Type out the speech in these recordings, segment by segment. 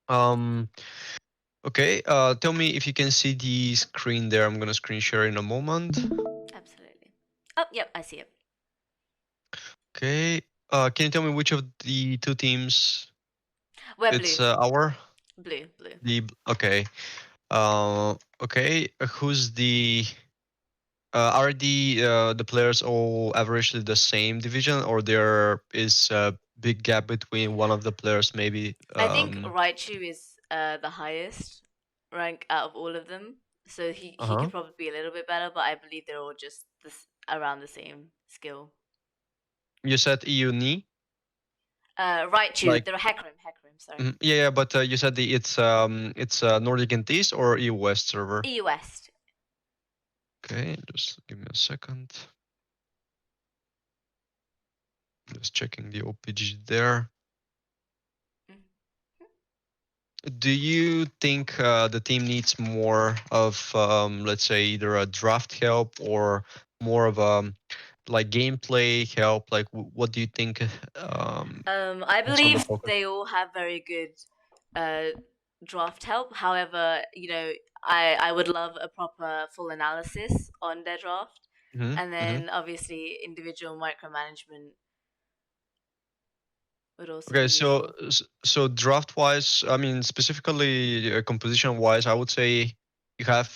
Um. Okay. Tell me if you can see the screen there. I'm gonna screen share in a moment. Absolutely. Oh, yep, I see it. Okay. Can you tell me which of the two teams We're it's blue. our Blue, blue. the okay. Okay. Who's the are the players all averagely the same division, or there is a big gap between one of the players? Maybe. I think Raichu is the highest rank out of all of them, so Uh he huh. could probably be a little bit better, but I believe they're all just around the same skill. You said EU knee. Raichu, Like they're Hecarim, sorry. yeah, yeah, but you said it's Nordic NTs or EU West server. EU West. Okay, just give me a second. Just checking the OPG there. Mhm. Do you think the team needs more of, let's say, either a draft help or more of a like gameplay help? Like, what do you think I is on the believe focus? they all have very good uh, draft help. However, I would love a proper full analysis on their draft, Hmm. and Hmm. then obviously individual micromanagement would also be Okay, useful. so draft wise, I mean specifically composition wise, I would say you have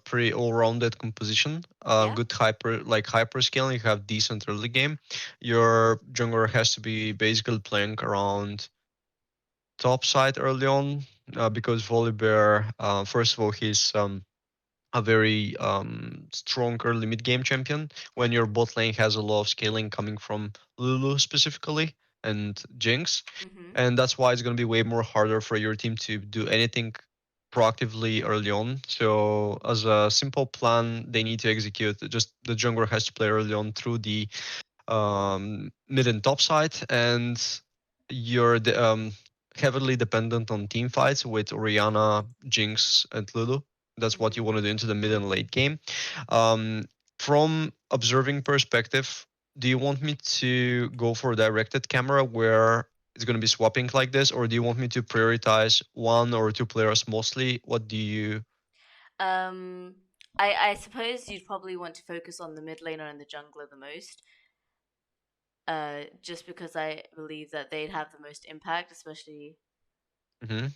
pretty all-rounded composition. Yeah. Good hyper scaling. You have decent early game. Your jungler has to be basically playing around top side early on because Volibear, first of all, he's a very strong early mid game champion. When your bot lane has a lot of scaling coming from Lulu specifically and Jinx, Mm-hmm. and that's why it's going to be way more harder for your team to do anything proactively early on. So as a simple plan, they need to execute. Just the jungler has to play early on through the mid and top side, and you're heavily dependent on team fights with Oriana, Jinx, and Lulu. That's what Mm-hmm. you want to do into the mid and late game. Um, from observing perspective, do you want me to go for a directed camera where it's going to be swapping like this, or do you want me to prioritize one or two players mostly? What do you? Um, I suppose you'd probably want to focus on the mid laner and the jungler the most. Just because I believe that they'd have the most impact, especially. Mhm.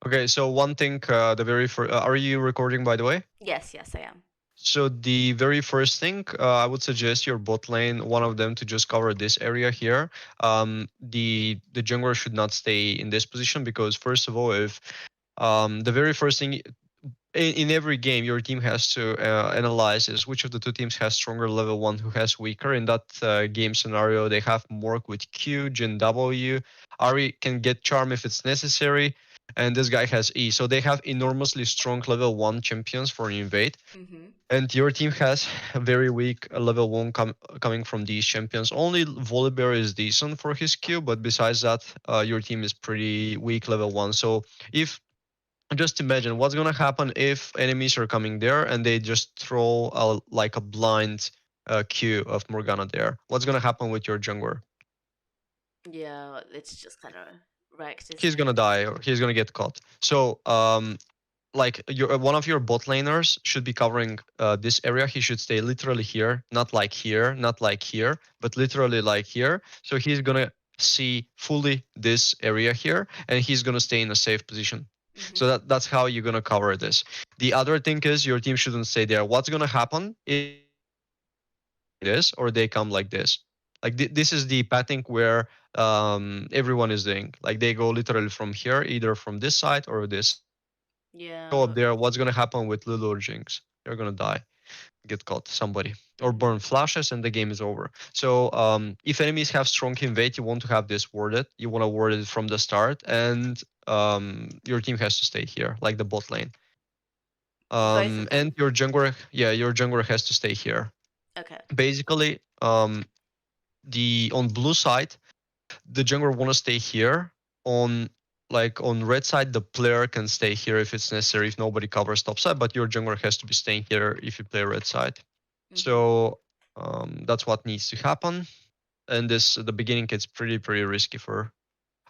Okay, so one thing, the very first, are you recording by the way? Yes, yes, I am. So the very first thing, I would suggest your bot lane, one of them, to just cover this area here. The jungler should not stay in this position because first of all, if the very first thing in every game your team has to analyze is which of the two teams has stronger level one, who has weaker. In that game scenario, they have Mork with Q, Jin W. Ari can get Charm if it's necessary, and this guy has E. So they have enormously strong level one champions for invade. Mm-hmm. And your team has a very weak level one coming from these champions. Only Volibear is decent for his Q, but besides that, your team is pretty weak level one. So if just imagine what's gonna happen if enemies are coming there and they just throw like a blind Q of Morgana there. What's gonna happen with your jungler? Yeah, it's just kind of wrecked, isn't He's it? gonna die or he's gonna get caught. So like your one of your bot laners should be covering this area. He should stay literally here, not like here, not like here, but literally like here. So he's gonna see fully this area here, and he's gonna stay in a safe position. So Mm-hmm. that's how you're gonna cover this. The other thing is your team shouldn't stay there. What's gonna happen if this or they come like this? Like this is the pattern where everyone is doing. Like they go literally from here, either from this side or this go up Yeah. there, what's gonna happen with Lulu or Jinx? They're gonna die, get caught, somebody, or Mm-hmm. burn flashes, and the game is over. So if enemies have strong invade, you want to have this worded. You want to word it from the start, and your team has to stay here, like the bot lane. Both of And them. your jungler, yeah, your jungler has to stay here. Okay. Basically, the on blue side, the jungler want to stay here. On like on red side, the player can stay here if it's necessary, if nobody covers top side, but your jungler has to be staying here if you play red side. Mm-hmm. So that's what needs to happen. And this the beginning, it's pretty risky for.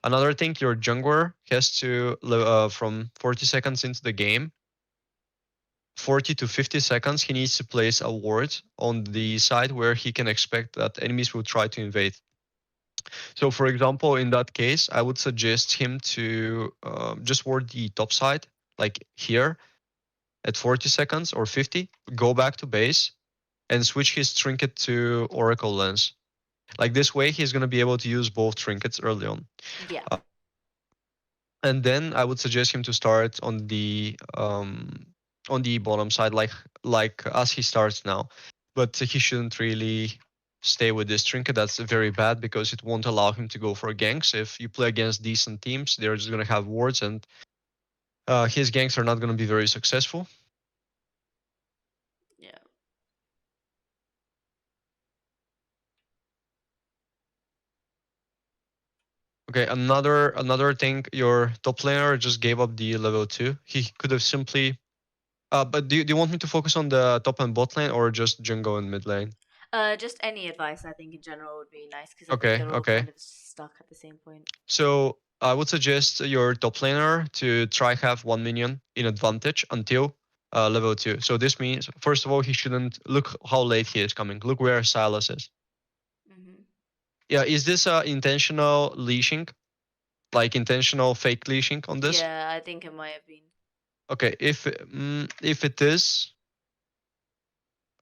Another thing, your jungler has to from 40 seconds into the game, 40 to 50 seconds, he needs to place a ward on the side where he can expect that enemies will try to invade. So, for example, in that case, I would suggest him to just ward the top side, like here at 40 seconds or 50, go back to base and switch his trinket to Oracle Lens. Like this way, he's going to be able to use both trinkets early on. Yeah. Uh, and then I would suggest him to start on the bottom side, like as he starts now. But he shouldn't really stay with this trinket. That's very bad because it won't allow him to go for ganks. If you play against decent teams, they're just going to have wards, and his ganks are not going to be very successful. Yeah. Okay, another thing, your top laner just gave up the level 2. He could have simply but do you want me to focus on the top and bot lane or just jungle and mid lane? Just any advice I think in general would be nice because I think Okay, they're all okay. kind of stuck at the same point. So I would suggest your top laner to try have one minion in advantage until level 2. So this means, first of all, he shouldn't look how late he is coming. Look where Silas is. Hmm. Yeah, is this intentional leashing? Like intentional fake leashing on this? Yeah, I think it might have been. Okay, if it is,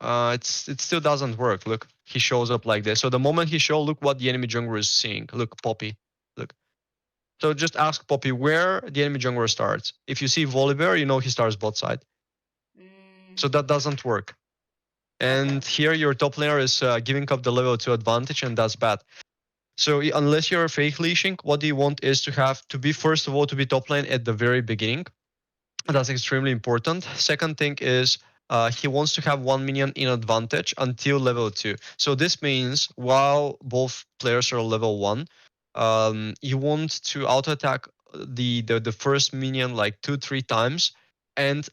it still doesn't work. Look, he shows up like this. So the moment he shows, look what the enemy jungler is seeing. Look, Poppy. Look. So just ask Poppy where the enemy jungler starts. If you see Volibear, you know he starts bot side. Mm, So that doesn't work. And okay. here your top laner is giving up the level 2 advantage, and that's bad. So unless you're fake leashing, what you want is to have to be, first of all, to be top lane at the very beginning. Yeah. That's extremely important. Second thing is he wants to have one minion in advantage until level 2. So this means while both players are level 1, you want to auto attack the first minion like 2-3 times and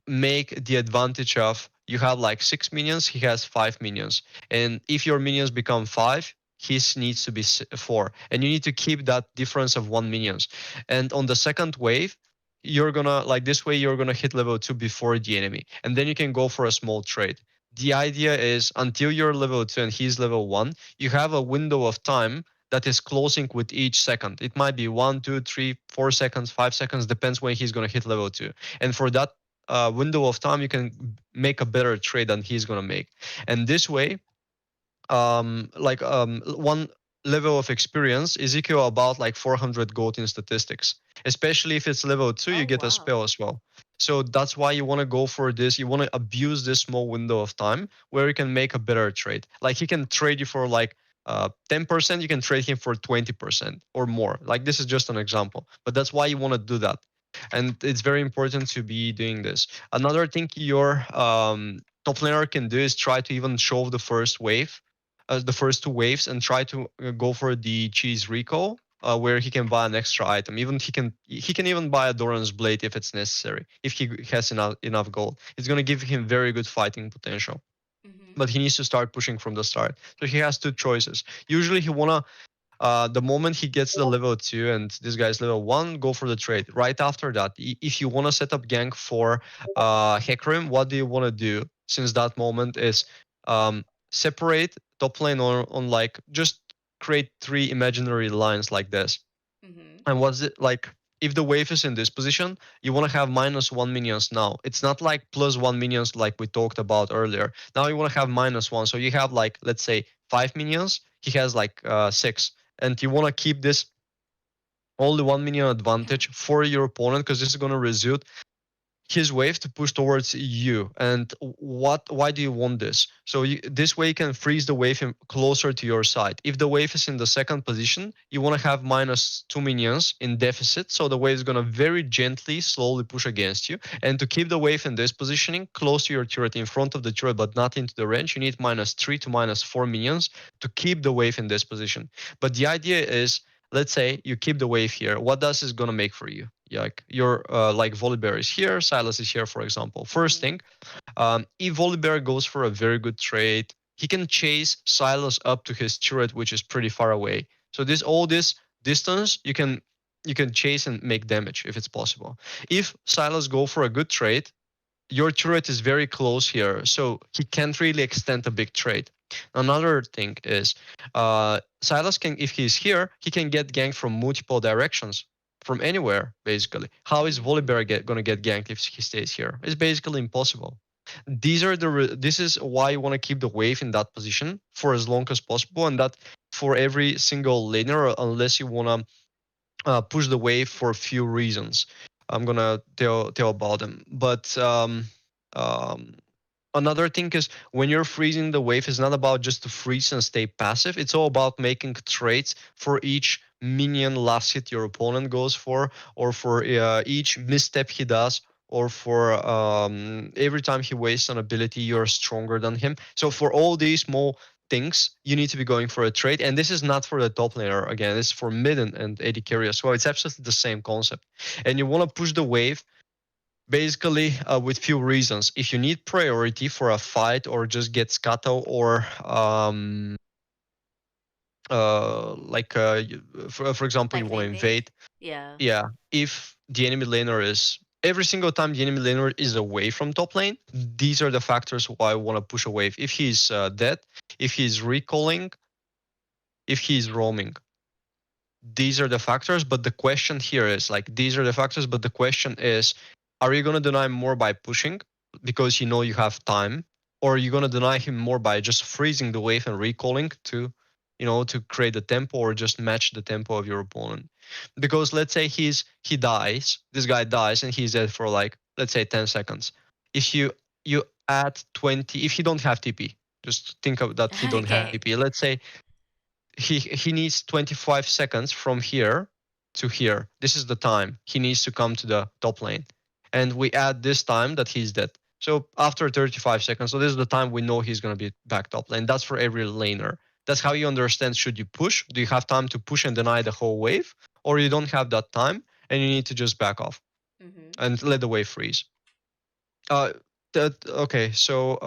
make the advantage of you have like 6 minions, he has 5 minions, and if your minions become 5, his needs to be 4, and you need to keep that difference of 1 minions. And on the second wave, you're gonna like this way you're gonna hit level 2 before the enemy, and then you can go for a small trade. The idea is until you're level 2 and he's level 1, you have a window of time that is closing with each second. It might be 1, 2, 3, 4 seconds, 5 seconds, depends when he's going to hit level 2. And for that window of time, you can make a better trade than he's gonna make. And this way, one level of experience is equal about like 400 gold in statistics. Especially if it's level 2, you Oh get a wow. spell as well. So that's why you want to go for this. You want to abuse this small window of time where you can make a better trade. Like he can trade you for like 10%, you can trade him for 20% or more. Like this is just an example, but that's why you want to do that. And it's very important to be doing this. Another thing your top laner can do is try to even show the first wave, the first two waves, and try to go for the cheese recall, where he can buy an extra item. Even he can even buy a Doran's blade if it's necessary. If he has enough gold, it's gonna give him very good fighting potential. Hmm. But he needs to start pushing from the start. So he has two choices. Usually he wanna the moment he gets the level 2 and this guy's level 1, go for the trade. Right after that, if you want to set up gank for Hecarim, what do you want to do since that moment is separate top lane on like just create 3 imaginary lines like this. Hmm. And what's it like? If the wave is in this position, you want to have -1 minions now. It's not like +1 minions like we talked about earlier. Now you want to have -1. So you have like, let's say, 5 minions. He has like 6. And you want to keep this only 1 minion advantage for your opponent because this is going to result his wave to push towards you. And why do you want this? So this way you can freeze the wave closer to your side. If the wave is in the second position, you want to have -2 minions in deficit, so the wave is going to very gently slowly push against you. And to keep the wave in this positioning close to your turret, in front of the turret but not into the range, you need -3 to -4 minions to keep the wave in this position. But the idea is, let's say you keep the wave here, what does this gonna make for you? Like your like Volibear is here, Silas is here, for example. First Hmm. thing, if Volibear goes for a very good trade, he can chase Silas up to his turret, which is pretty far away. So this distance, you can chase and make damage if it's possible. If Silas go for a good trade, your turret is very close here, so he can't really extend a big trade. Another thing is, Silas can, if he's here, he can get ganked from multiple directions, from anywhere, basically. How is Volibear gonna get ganked if he stays here? It's basically impossible. This is why you want to keep the wave in that position for as long as possible, and that for every single laner, unless you want to push the wave for a few reasons. I'm gonna tell about them. But um, another thing is, when you're freezing the wave, it's not about just to freeze and stay passive. It's all about making trades for each minion last hit your opponent goes for, or for each misstep he does, or for every time he wastes an ability, you're stronger than him. So for all these small things, you need to be going for a trade. And this is not for the top laner, again, it's for mid and AD carry as well. It's absolutely the same concept. And you want to push the wave basically with few reasons. If you need priority for a fight, or just get scuttle, or for example, you Like want to invade. invade. Yeah. Yeah, if the enemy laner is, every single time the enemy laner is away from top lane, these are the factors why I want to push a wave. If he's dead, if he's recalling, if he's roaming, these are the factors. But the question here is, like, these are the factors, but the question is, are you going to deny more by pushing because you know you have time, or are you going to deny him more by just freezing the wave and recalling to, to create the tempo, or just match the tempo of your opponent? Because let's say he dies, this guy dies, and he's dead for, like, let's say 10 seconds. If you add 20, if you don't have TP, just think of that, he don't have Okay. TP. Let's say he needs 25 seconds from here to here. This is the time he needs to come to the top lane. And we add this time that he's dead. So after 35 seconds, so this is the time we know he's going to be back top lane. That's for every laner. That's how you understand, should you push? Do you have time to push and deny the whole wave? Or you don't have that time and you need to just back off Mm-hmm. and let the wave freeze. Uh, okay, so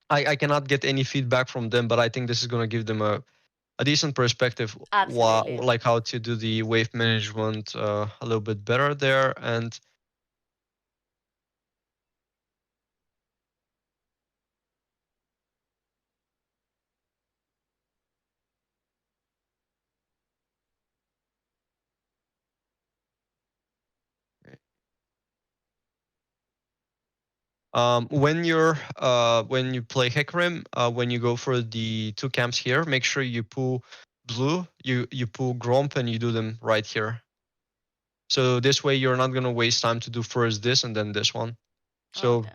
I cannot get any feedback from them, but I think this is going to give them a decent perspective, Absolutely. like how to do the wave management a little bit better there. And when you play Hecarim, when you go for the two camps here, make sure you pull blue, you pull Gromp, and you do them right here. So this way you're not gonna waste time to do first this and then this one. So Okay.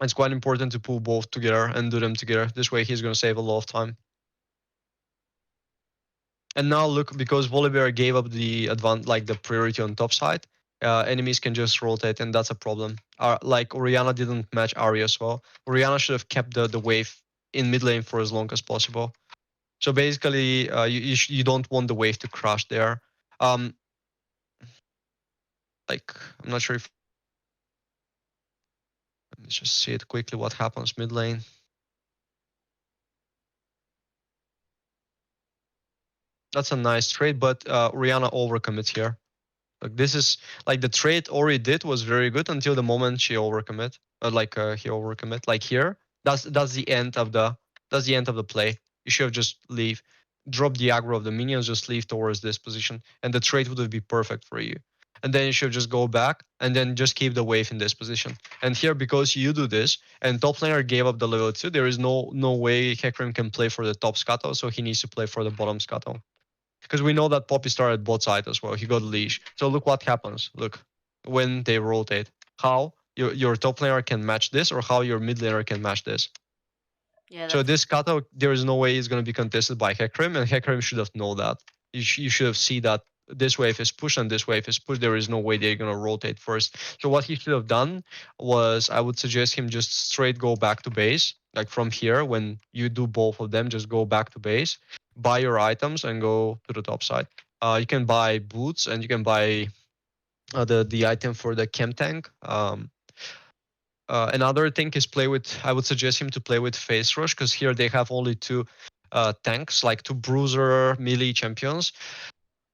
it's quite important to pull both together and do them together. This way he's gonna save a lot of time. And now look, because Volibear gave up the like the priority on top side, enemies can just rotate, and that's a problem. Like Orianna didn't match Ahri as well. Orianna should have kept the wave in mid lane for as long as possible. So basically, you don't want the wave to crash there. Um, like, I'm not sure if, let's just see it quickly what happens mid lane. That's a nice trade, but Orianna overcommits here. Like, this is, like, the trade Ori did was very good until the moment she overcommit. He overcommit. Like here, that's the end of the play. You should have just leave, drop the aggro of the minions, just leave towards this position, and the trade would be perfect for you. And then you should just go back and then just keep the wave in this position. And here, because you do this, and top laner gave up the level 2, there is no way Hecarim can play for the top scuttle, so he needs to play for the bottom scuttle. Because we know that Poppy started bot side as well. He got leash. So look what happens. Look, when they rotate, how your top laner can match this, or how your mid laner can match this. Yeah, So that's this kata, there is no way it's going to be contested by Hecarim, and Hecarim should have known that. You should have seen that this wave is pushed and this wave is pushed. There is no way they're going to rotate first. So what he should have done was, I would suggest him just straight go back to base. Like from here, when you do both of them, just go back to base, buy your items, and go to the top side. You can buy boots, and you can buy the item for the chem tank. Another thing is play with. I would suggest him to play with Face Rush, because here they have only two tanks, like two bruiser melee champions.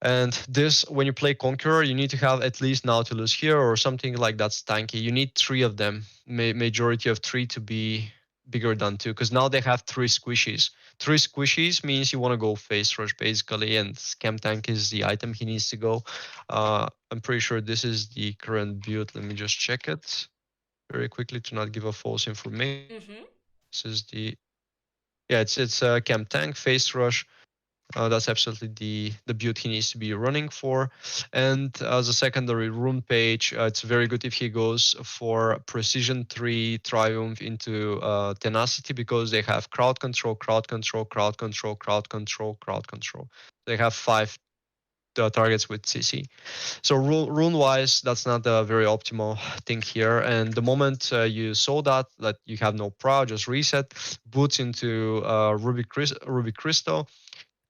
And this, when you play Conqueror, you need to have at least Nautilus here or something like that's tanky. You need three of them, majority of three to be bigger than two, because now they have three squishies. Three squishies means you want to go face rush basically, and Scam Tank is the item he needs to go. I'm pretty sure this is the current build. Let me just check it very quickly to not give a false information. Mhm. This is the, yeah, it's Camp Tank face rush. That's absolutely the build he needs to be running for. And as a secondary rune page, it's very good if he goes for Precision 3 Triumph into Tenacity, because they have crowd control, crowd control, crowd control, crowd control, crowd control. They have five targets with CC. So rune wise, that's not a very optimal thing here. And the moment you saw that you have no prow, just reset, boots into Ruby Crystal,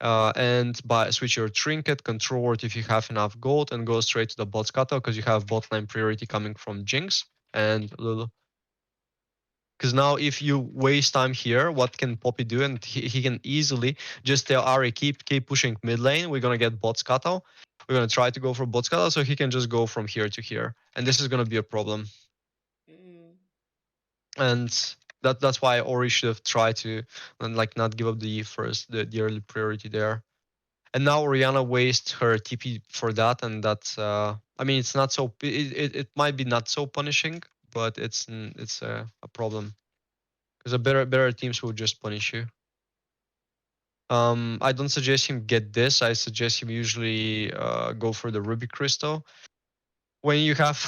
and switch your trinket, control word if you have enough gold, and go straight to the bot scuttle because you have bot line priority coming from Jinx and Lulu. Because now if you waste time here, what can Poppy do? And he can easily just tell Ari, keep pushing mid lane. We're gonna get bot scuttle. We're gonna try to go for bot scuttle, so he can just go from here to here, and this is gonna be a problem. Mm. And that's why Ori should have tried to like not give up the early priority there. And now Oriana wastes her TP for that, and that's I mean it's not so it might be not so punishing, but it's a problem because a better teams will just punish you. I don't suggest him get this. I suggest him usually go for the Ruby Crystal. When you have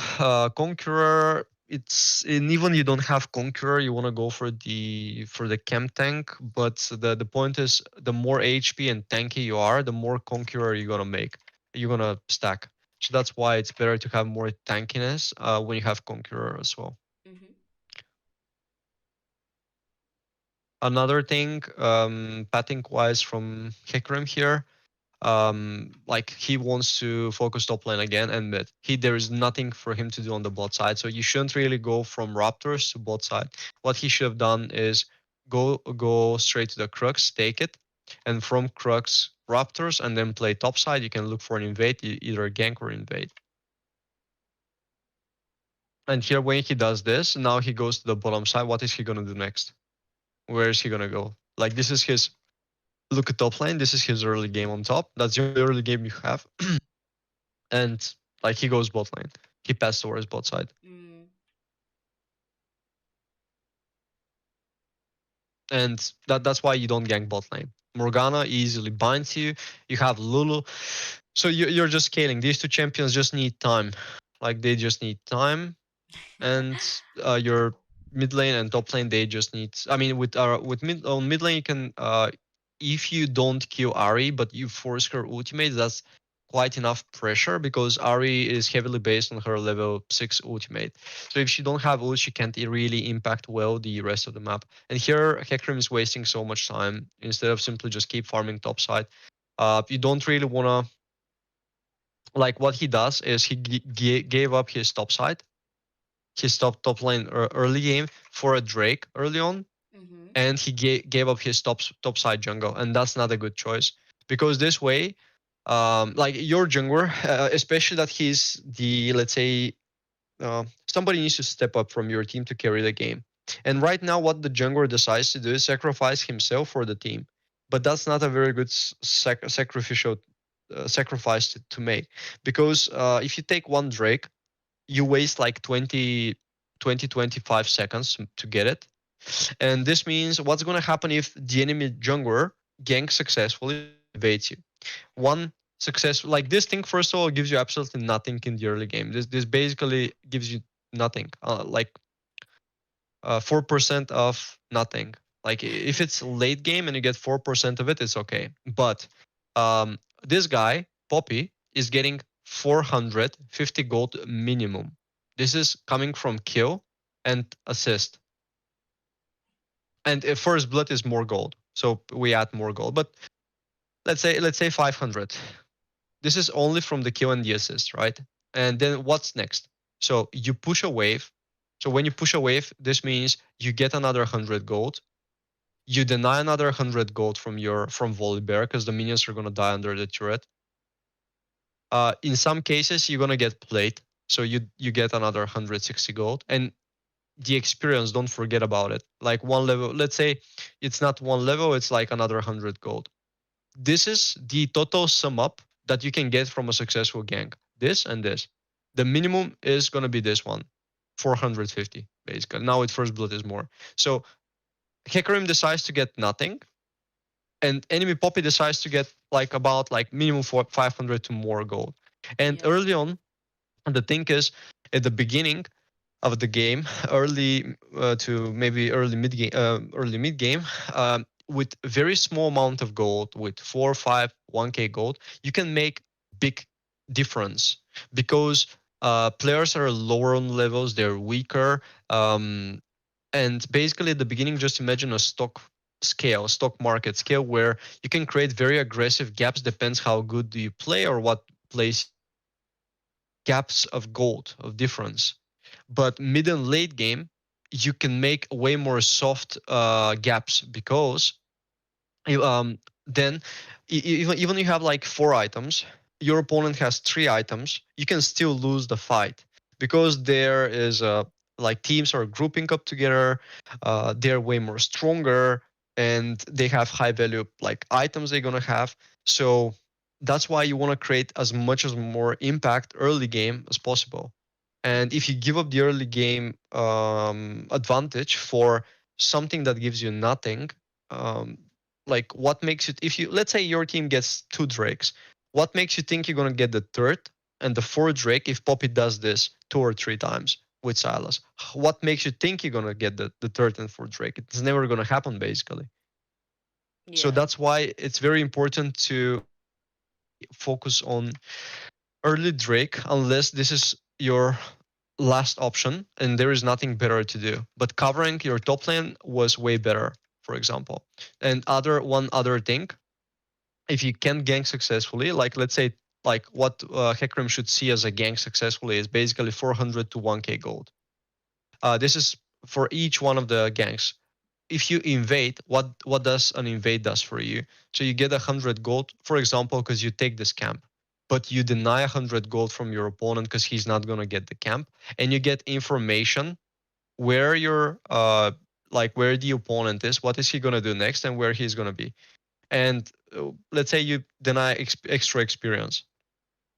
Conqueror, it's, and even you don't have Conqueror, you want to go for the Chem Tank. But the point is, the more HP and tanky you are, the more Conqueror you're gonna make. You're gonna stack. So that's why it's better to have more tankiness when you have Conqueror as well. Mhm. Another thing, patting wise from Hikrim here, like he wants to focus top lane again, and mid. There is nothing for him to do on the bot side, so you shouldn't really go from Raptors to bot side. What he should have done is go straight to the Crux, take it, and from Crux Raptors, and then play top side. You can look for an invade, either gank or invade. And here, when he does this, now he goes to the bottom side. What is he gonna do next? Where is he gonna go? Like, this is his look at top lane. This is his early game on top. That's the only early game you have. And like he goes bot lane. He passed towards bot side. Mm. And that's why you don't gank bot lane. Morgana easily binds you. You have Lulu. So you're just scaling. These two champions just need time. Like they just need time. And your mid lane and top lane, they just need, I mean, with mid lane you can if you don't kill Ari but you force her ultimate, that's quite enough pressure, because Ari is heavily based on her level 6 ultimate. So if she don't have ult, she can't really impact well the rest of the map. And here Hecarim is wasting so much time instead of simply just keep farming topside. You don't really wanna, like, what he does is he gave up his topside, his top lane early game for a Drake early on, Mhm. and he gave up his top side jungle, and that's not a good choice, because this way, like your jungler, especially that he's the, let's say, somebody needs to step up from your team to carry the game. And right now, what the jungler decides to do is sacrifice himself for the team, but that's not a very good sacrificial sacrifice to make, because if you take one Drake, you waste like 25 seconds to get it. And this means what's going to happen if the enemy jungler ganks successfully and invades you. One success, like this thing, first of all, gives you absolutely nothing in the early game. This basically gives you nothing, like 4% of nothing. Like if it's late game and you get 4% of it, it's okay. But this guy, Poppy, is getting 450 gold minimum. This is coming from kill and assist. And first blood is more gold, so we add more gold. But let's say 500. This is only from the kill and the assist, right? And then what's next? So you push a wave. So when you push a wave, this means you get another 100 gold. You deny another 100 gold from Volibear, because the minions are gonna die under the turret. In some cases, you're gonna get played, so you get another 160 gold, and the experience. Don't forget about it. Like one level, let's say it's not one level, it's like another 100 gold. This is the total sum up that you can get from a successful gang. This and this. The minimum is gonna be this one, 450 basically. Now with first blood is more. So Hecarim decides to get nothing, and enemy Poppy decides to get like about like minimum for 500 to more gold. And Yeah. early on, the thing is, at the beginning of the game, early to maybe early mid game, with very small amount of gold, with 4, 5, 1k gold, you can make big difference because players are lower on levels, they're weaker, um, and basically at the beginning, just imagine a stock market scale where you can create very aggressive gaps. Depends how good do you play or what place you are. Gaps of gold of difference. But mid and late game, you can make way more soft gaps because then even you have like 4 items, your opponent has 3 items, you can still lose the fight because there is like teams are grouping up together, they're way more stronger, and they have high value like items they're gonna have. So that's why you want to create as much as more impact early game as possible. And if you give up the early game advantage for something that gives you nothing, um, like what makes it, if you, let's say your team gets 2 drakes, what makes you think you're going to get the third and the fourth drake if Poppy does this 2 or 3 times with Silas? What makes you think you're going to get the third and fourth drake? It's never going to happen basically. So Yeah. that's why it's very important to basically focus on early drake unless this is your last option and there is nothing better to do. But covering your top lane was way better, for example. And one other thing, if you can gank successfully, like let's say like what Hecarim should see as a gank successfully is basically 400 to 1k gold. This is for each one of the ganks. If you invade, what does an invade does for you? So you get 100 gold, for example, because you take this camp, but you deny 100 gold from your opponent because he's not gonna get the camp, and you get information where your like where the opponent is, what is he gonna do next, and where he's gonna be. And let's say you deny extra experience,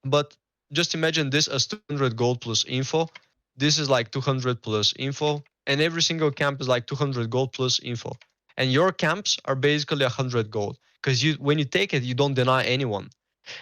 but just imagine this as 200 gold plus info. This is like 200 plus info, and every single camp is like 200 gold plus info. And your camps are basically 100 gold because you, when you take it, you don't deny anyone.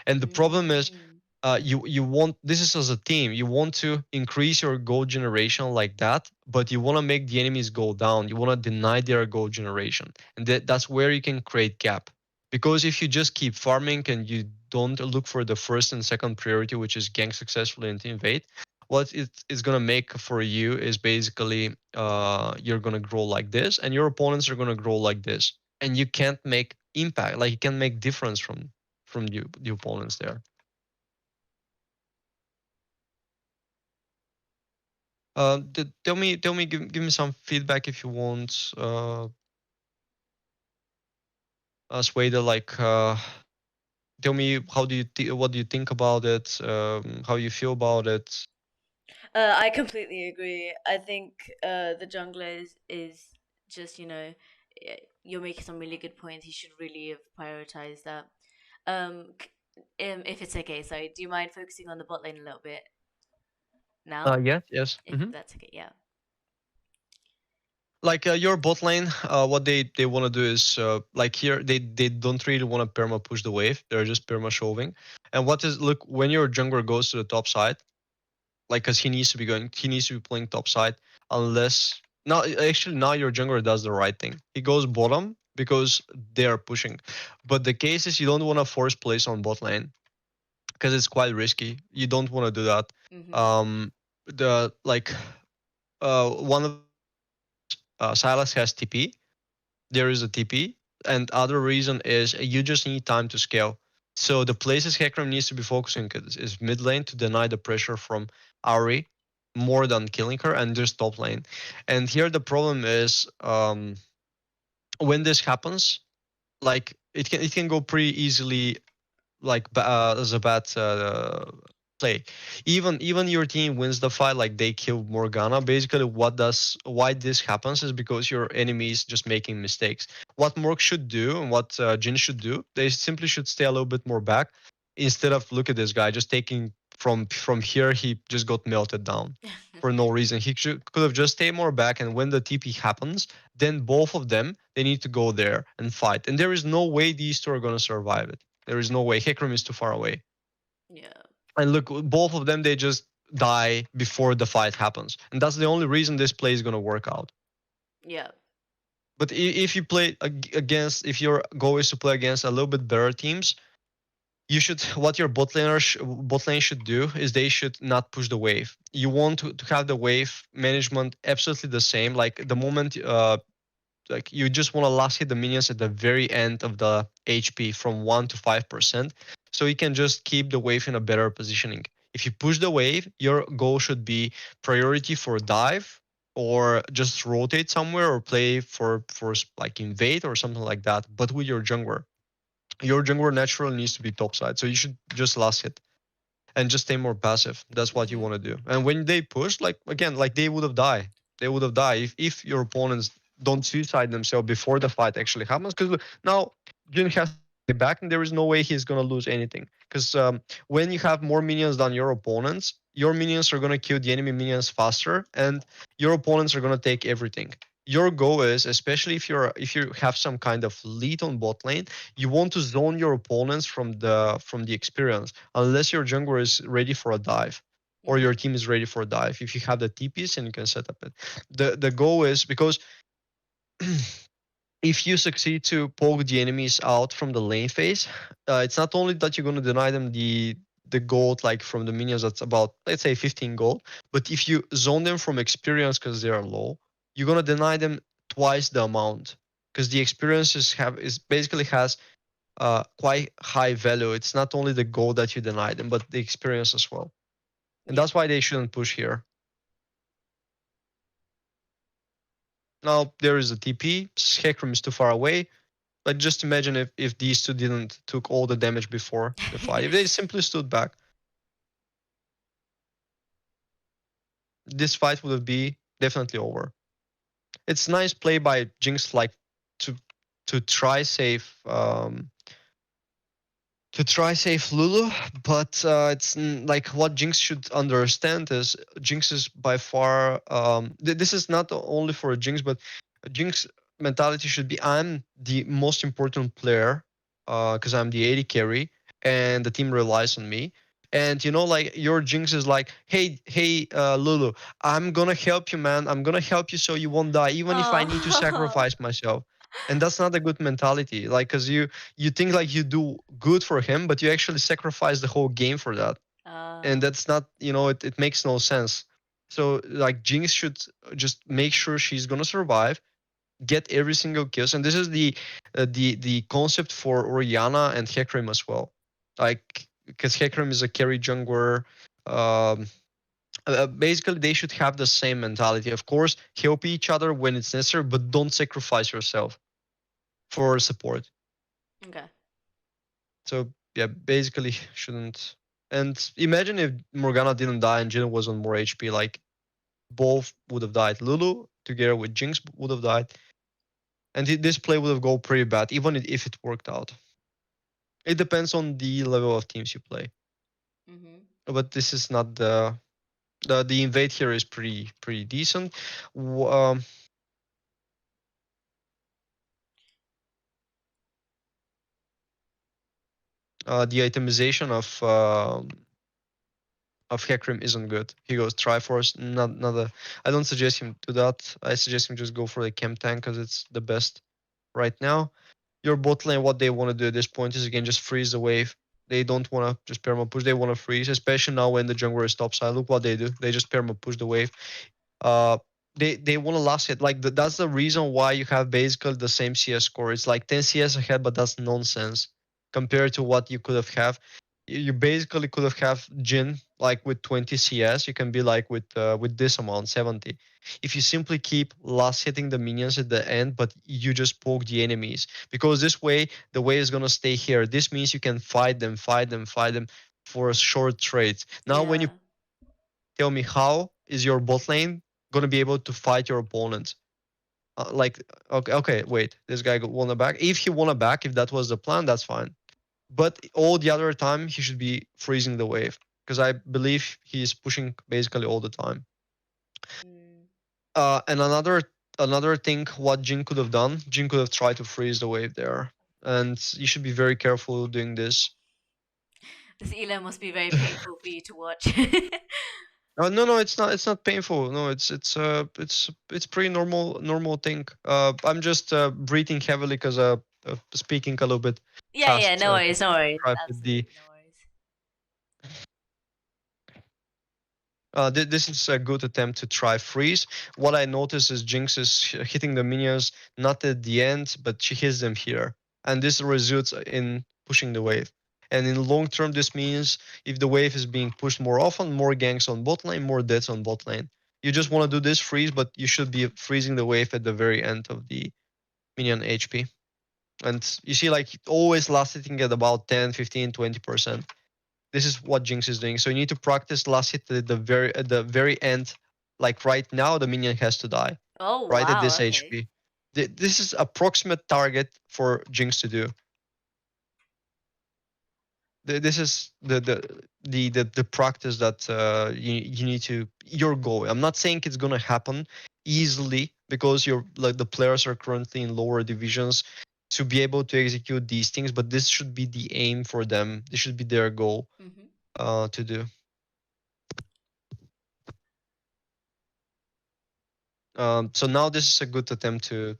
And the problem is, Mm. you want, this is as a team, you want to increase your gold generation like that, but you want to make the enemies go down. You want to deny their gold generation, and that's where you can create gap. Because if you just keep farming and you don't look for the first and second priority, which is gank successfully and invade, what it is gonna make for you is basically you're gonna grow like this, and your opponents are gonna grow like this, and you can't make impact, like you can make difference from the opponents there. Tell me, give me some feedback if you want, Sweda. Like, tell me, how do you what do you think about it? How you feel about it? I completely agree. I think the jungler is just, you're making some really good points. He should really have prioritized that. If it's okay, sorry, do you mind focusing on the bot lane a little bit now? Yes, yes. If that's okay, yeah. Like your bot lane, what they want to do is like here they don't really want to perma push the wave. They're just perma shoving. And what is, look, when your jungler goes to the top side, like because he needs to be playing top side, unless now actually now your jungler does the right thing. He goes bottom because they are pushing. But the case is you don't want to force place on bot lane because it's quite risky. You don't want to do that. Mm-hmm. The like one of the reasons is Silas has TP. There is a TP, and other reason is you just need time to scale. So the places Hecarim needs to be focusing is mid lane to deny the pressure from Ari more than killing her, and just top lane. And here the problem is, when this happens, like it can go pretty easily like as a bad play. Even your team wins the fight, like they kill Morgana. Basically, why this happens is because your enemy is just making mistakes. What Morg should do and what Jin should do, they simply should stay a little bit more back instead of look at this guy just taking from here. He just got melted down for no reason. Could have just stayed more back, and when the TP happens, then both of them they need to go there and fight. And there is no way these two are gonna survive it. There is no way. Hecarim is too far away. Yeah. And look, both of them they just die before the fight happens, and that's the only reason this play is gonna work out. Yeah. But if you play against, if your goal is to play against a little bit better teams, you should what your bot lane should do is they should not push the wave. You want to have the wave management absolutely the same. Like the moment like you just want to last hit the minions at the very end of the HP from 1 to 5%, so you can just keep the wave in a better positioning. If you push the wave, your goal should be priority for dive or just rotate somewhere or play for like invade or something like that, but with your jungler naturally needs to be topside, so you should just last hit and just stay more passive. That's what you Mhm. want to do. And when they push, like again, like they would have died. They would have died if your opponents don't suicide themselves before the fight actually happens. Because now Jin has to stay back, and there is no way he's gonna lose anything. Because when you have more minions than your minions are gonna kill the enemy minions faster, and your opponents are gonna take everything. Your goal is, especially if you have some kind of lead on bot lane, you want to zone your opponents from the experience unless your jungler is ready for a dive or your Mhm. team is ready for a dive. If you have the TPs and you can set up it, the goal is because if you succeed to poke the enemies out from the lane phase, it's not only that you're going to deny them the gold like from the minions that's about let's say 15 gold, but if you zone them from experience because they are low, you're going to deny them twice the amount because the experiences have is basically has quite high value. It's not only the gold that you deny them, but the experience as well. And Yeah. that's why they shouldn't push here. Now there is a TP. Hecarim is too far away. But just imagine if these two didn't took all the damage before the fight. If they simply stood back, this fight would be definitely over. It's nice play by Jinx, like to to try save Lulu, but it's like what Jinx should understand is Jinx is by far. This is not only for Jinx, but Jinx mentality should be I'm the most important player because I'm the AD carry and the team relies on me. And like your Jinx is like, hey, Lulu, I'm gonna help you, man. I'm gonna help you so you won't die, even if I need to Oh. sacrifice myself. And that's not a good mentality, like, cause you think like you do good for him, but you actually sacrifice the whole game for that. And Uh, that's not, it makes no sense. So like Jinx should just make sure she's gonna survive, get every single kills, and this is the concept for Oriana and Hecarim as well. Like because Hecarim is a carry jungler. Um, Basically, they should have the same mentality. Of course, help each other when it's necessary, but don't sacrifice yourself for support. okay. So yeah, basically shouldn't. And imagine if Morgana didn't die and Jin was on more HP, like both would have died. Lulu together with Jinx would have died, and this play would have gone pretty bad, even if it worked out. It depends on the level of teams you play, Mhm. but this is not the invade here is pretty decent. Um, the itemization of Hecarim isn't good. He goes Triforce, not a. I don't suggest him do that. I suggest him just go for the Chem Tank because it's the best right now. Your bot lane, what they want to do at this point is again just freeze the wave. They don't want to just perma push. They want to freeze, especially now when the jungler is topside. Look what they do. They just perma push the wave. Uh, they want to last hit. Like that's the reason why you have basically the same CS score. It's like 10 CS ahead, but that's nonsense compared to what you could have. You basically could have Jin like with 20 CS. You can be like with this amount 70. If you simply keep last hitting the minions at the end, but you just poke the enemies, because this way the wave is gonna stay here. This means you can fight them, fight them, fight them for a short trades. Now, when you Yeah. tell me how is your bot lane gonna be able to fight your opponent? Like, okay, wait, this guy won a back. If he won a back, if that was the plan, that's fine. But all the other time, he should be freezing the wave because I believe he's pushing basically all the time. Mm. And another thing, what Jin could have done, Jin could have tried to freeze the wave there, and you should be very careful doing this. This elo must be very painful for you to watch. No, no, it's not. It's not painful. No, it's pretty normal thing. I'm just breathing heavily because speaking a little bit Yeah, yeah, fast. no worries, no worries. Try with the Absolutely no worries. This is a good attempt to try freeze. What I notice is Jinx is hitting the minions not at the end, but she hits them here, and this results in pushing the wave. And in long term, this means if the wave is being pushed more often, more ganks on bot lane, more deaths on bot lane. You just want to Mm. do this freeze, but you should be freezing the wave at the very end of the minion HP. And you see, like, always last hitting at about 10, 15, 20%. This is what Jinx is doing. So you need to practice last hit at the very end. Like right now, the minion has to die Oh right at wow, this okay. HP. This is approximate target for Jinx to do. This is the practice that you need to your goal. I'm not saying it's gonna happen easily because you're like the players are currently in lower divisions to be able to execute these things, but this should be the aim for them. This should be their goal Hmm. to do. So now this is a good attempt to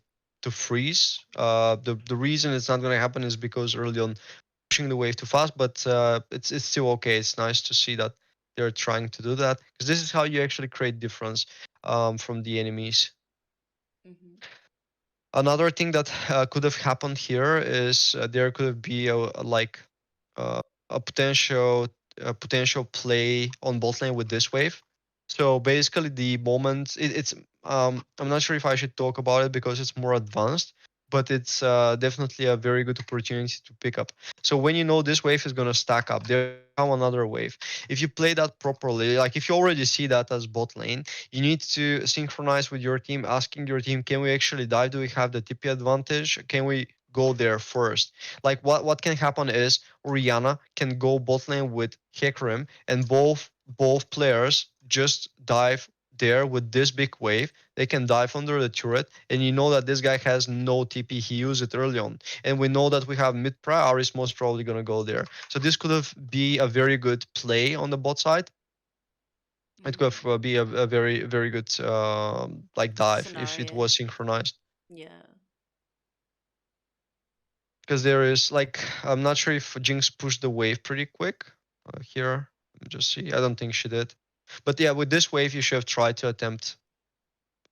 freeze. The reason it's not going to happen is because early on pushing the wave too fast, but it's still okay. It's nice to see that they're trying to do that because this is how you actually create difference from the enemies. Hmm. Another thing that could have happened here is there could be like uh, a potential play on bot lane with this wave. So basically, the moment it's I'm not sure if I should talk about it because it's more advanced, but it's definitely a very good opportunity to pick up. So when you know this wave is gonna stack up, there will come another wave. If you play that properly, like if you already see that as bot lane, you need to synchronize with your team, asking your team, can we actually dive? Do we have the TP advantage? Can we go there first? Like what can happen is Oriana can go bot lane with Hecarim, and both players just dive there with this big wave. They can dive under the turret, and you know that this guy has no TP. He used it early on, and we know that we have mid prior is most probably gonna go there. So this could have be a very good play on the bot side. It could Hmm. be a very good like dive if it Scenario. was synchronized. Yeah. Because there is like I'm not sure if Jinx pushed the wave pretty quick here. Let me just see. I don't think she did. But yeah, with this wave, you should have tried to attempt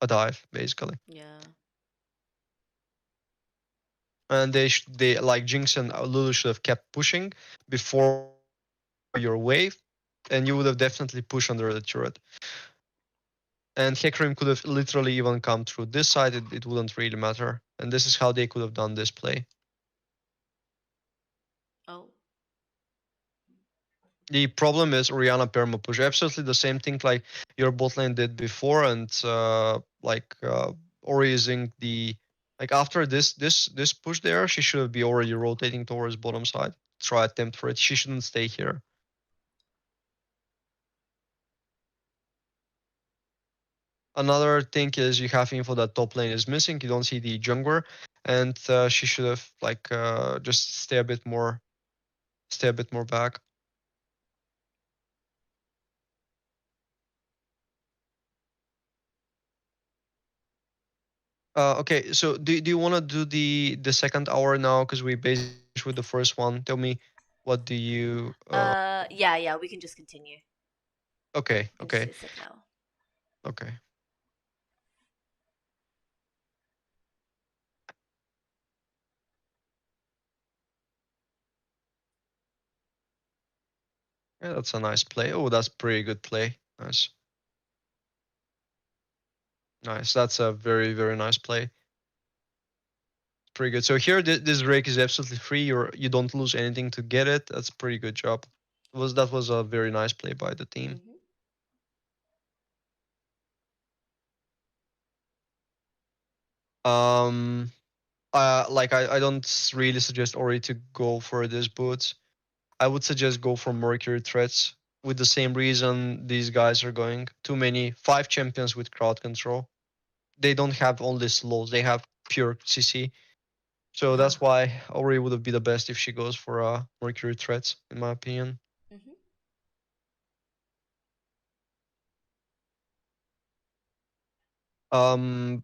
a dive basically. Yeah. And they like Jinx and Lulu should have kept pushing before your wave, and you would have definitely pushed under the turret. And Hecarim could have literally even come through this side. It wouldn't really matter. And this is how they could have done this play. Oh. The problem is Oriana perma push. Absolutely the same thing like your bot lane did before, and Ori using the like after this push there, she should be already rotating towards bottom side. Try attempt for it. She shouldn't stay here. Another thing is you have info that top lane is missing. You don't see the jungler, and she should have like just stay a bit more back. Okay, so do you want to do the second hour now? Because we basically finished with the first one. Tell me, what do you? Yeah, yeah, we can just continue. Okay, We can just okay, do the second hour. okay. Yeah, that's a nice play. Oh, that's pretty good play. Nice, nice. That's a very very nice play. Pretty good. So here, this rake is absolutely free. You don't lose anything to get it. That's a pretty good job. That was a very nice play by the team. Mhm. Um, like I don't really suggest Ori to go for this boot. I would suggest go for Mercury threats with the same reason these guys are going. Too many 5 champions with crowd control. They don't have only slows. They have pure CC. So that's why Ori would be the best if she goes for Mercury threats, in my opinion. Mhm. Um,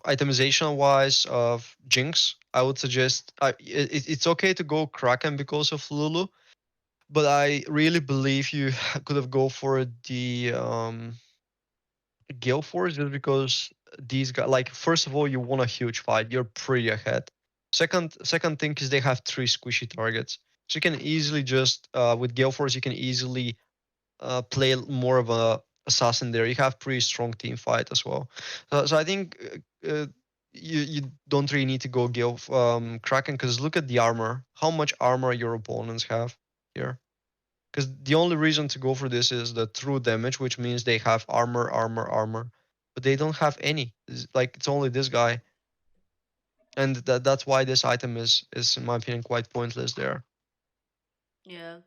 itemization wise of Jinx, I would suggest it's okay to go Kraken because of Lulu, but I really believe you could have go for the Gale Force just because these guys, like, first of all, you won a huge fight, you're pretty ahead. Second thing is they have 3 squishy targets, so you can easily just with Gale Force you can easily play more of a assassin there. You have pretty strong team fight as well. So I think you don't really need to go Gale Kraken because look at the armor. How much armor your opponents have here? Because the only reason to go for this is the true damage, which means they have armor, armor, armor, but they don't have any. Like it's only this guy, and that's why this item is in my opinion quite pointless there. Yeah.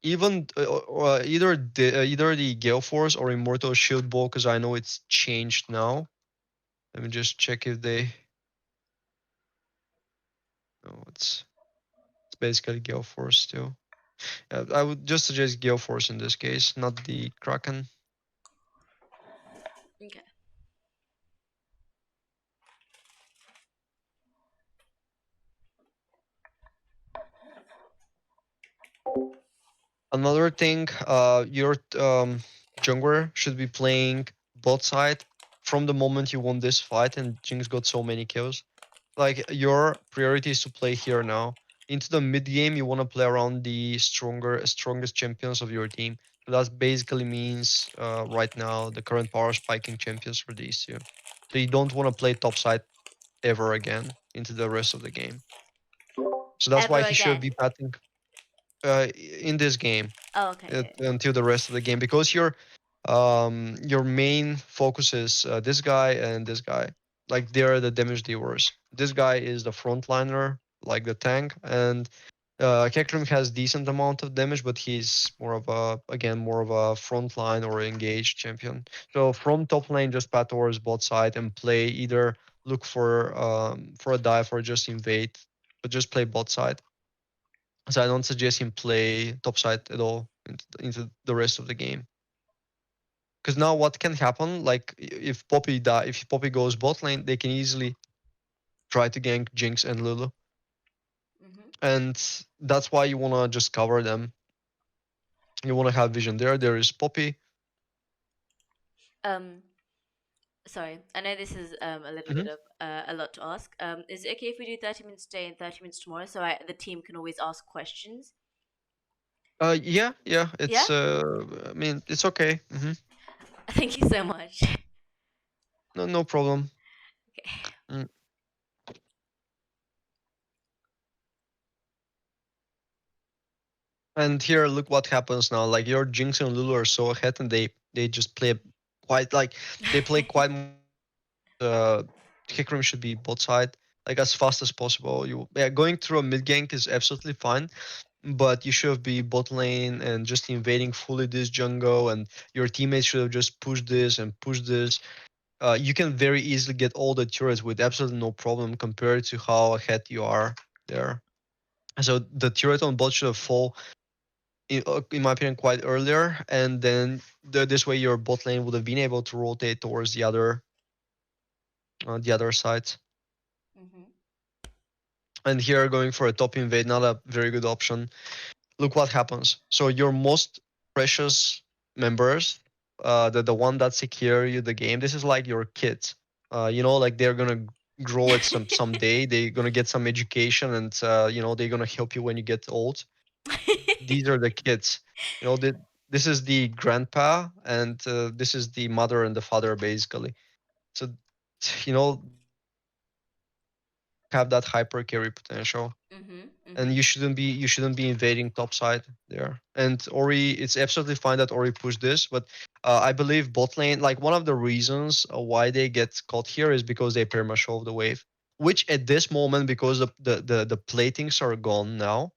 Even either the Gale Force or Immortal Shield Ball, because I know it's changed now. Let me just check if they. No, it's basically Gale Force still. I would just suggest Gale Force in this case, not the Kraken. Okay. Another thing, your jungler should be playing bot side from the moment you won this fight, and Jinx got so many kills. Like your priority is to play here now. Into the mid game, you want to play around the strongest champions of your team. So that basically means right now the current power spiking champions for these two. So you don't want to play top side ever again into the rest of the game. So that's Ever why he should again. be patting in this game Oh, okay, okay. until the rest of the game because your main focus is this guy and this guy. Like they're the damage dealers. This guy is the frontliner, like the tank, and Kekrim has decent amount of damage, but he's more of a frontline or engaged champion. So from top lane, just pat towards bot side and play either look for a dive or just invade, but just play bot side. So I don't suggest him play top side at all into the rest of the game. Because now what can happen? Like if Poppy goes bot lane, they can easily try to gank Jinx and Lulu, Mhm. and that's why you wanna just cover them. You wanna have vision there. There is Poppy. Um, sorry. I know this is a little Hmm. bit of a lot to ask. Is it okay if we do 30 minutes today and 30 minutes tomorrow, so the team can always ask questions? Yeah, yeah. Yeah. It's I mean, it's okay. Thank you so much. No, no problem. Okay. Mm. And here, look what happens now. Like your Jinx and Lulu are so ahead, and they just play quite like they play quite uh, Hikrim should be bot side like as fast as possible. Going through a mid gank is absolutely fine, but you should be bot lane and just invading fully this jungle, and your teammates should have just pushed this and pushed this. You can very easily get all the turrets with absolutely no problem compared to how ahead you are there. So the turret on bot should have fall. In my opinion, quite earlier, and then this way your bot lane would have been able to rotate towards the other side. Mhm. And here going for a top invade, not a very good option. Look what happens. So your most precious members, the one that secure you the game, this is like your kids. Like they're gonna grow at someday. They're gonna get some education, and they're gonna help you when you get old. these are the kids. This is the grandpa, and this is the mother and the father, basically. So, they have that hyper carry potential, Mhm. and Mhm. you shouldn't be invading top side there. And Ori, it's absolutely fine that Ori pushed this, but I believe bot lane, like one of the reasons why they get caught here is because they perma shove the wave, which at this moment, because the platings are gone now,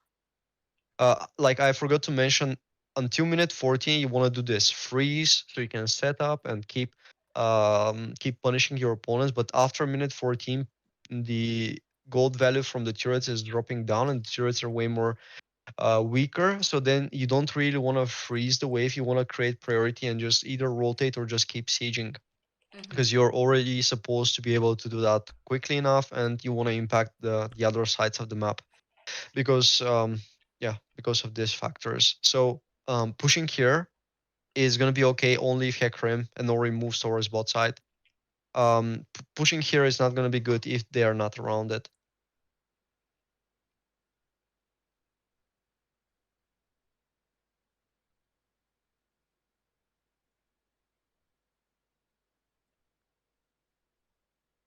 like I forgot to mention, until minute 14, you want to do this freeze so you can set up and keep punishing your opponents. But after minute 14, the gold value from the turrets is dropping down, and the turrets are way more weaker. So then you don't really want to freeze the wave. You want to create priority and just either rotate or just keep sieging, Mhm. because you're already supposed to be able to do that quickly enough, and you want to impact the other sides of the map, because because of these factors. So pushing here is going to be okay only if Hecarim and Ori moves towards bot side. Pushing here is not going to be good if they are not around it.